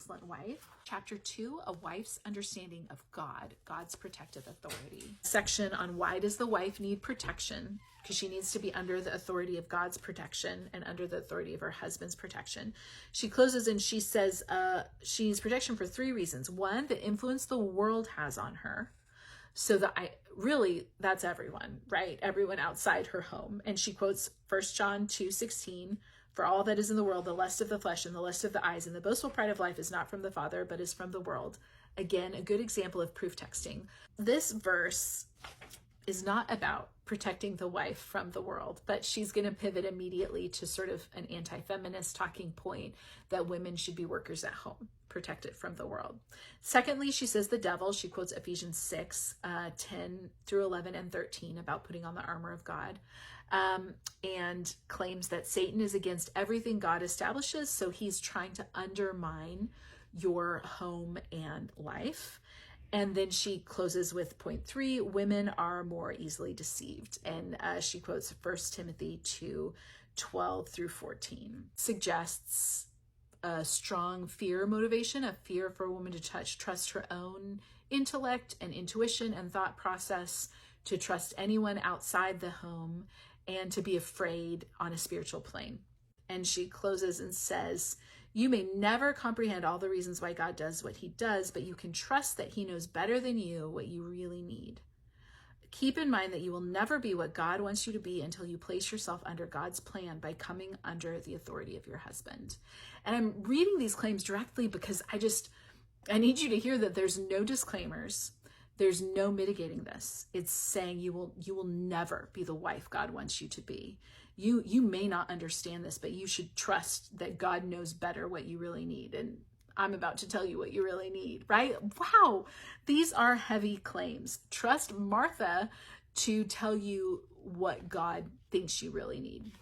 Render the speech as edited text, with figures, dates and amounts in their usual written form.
excellent wife. Chapter 2, a wife's understanding of God, God's protective authority. Section on why does the wife need protection? Because she needs to be under the authority of God's protection and under the authority of her husband's protection. She closes and she says she needs protection for 3 reasons. 1, the influence the world has on her. So really, that's everyone, right? Everyone outside her home. And she quotes 1 John 2:16, for all that is in the world, the lust of the flesh and the lust of the eyes and the boastful pride of life is not from the Father, but is from the world. Again, a good example of proof texting. This verse is not about protecting the wife from the world, but she's going to pivot immediately to sort of an anti-feminist talking point that women should be workers at home, protected from the world. Secondly, she says the devil. She quotes Ephesians 6, 10 through 11 and 13 about putting on the armor of God, and claims that Satan is against everything God establishes, so he's trying to undermine your home and life. And then she closes with point 3, women are more easily deceived. And she quotes 1 Timothy 2, 12 through 14. Suggests a strong fear motivation, a fear for a woman to trust her own intellect and intuition and thought process, to trust anyone outside the home, and to be afraid on a spiritual plane. And she closes and says, you may never comprehend all the reasons why God does what he does, but you can trust that he knows better than you what you really need. Keep in mind that you will never be what God wants you to be until you place yourself under God's plan by coming under the authority of your husband. And I'm reading these claims directly because I need you to hear that there's no disclaimers. There's no mitigating this. It's saying you will never be the wife God wants you to be. You may not understand this, but you should trust that God knows better what you really need. And I'm about to tell you what you really need, right? Wow, these are heavy claims. Trust Martha to tell you what God thinks you really need.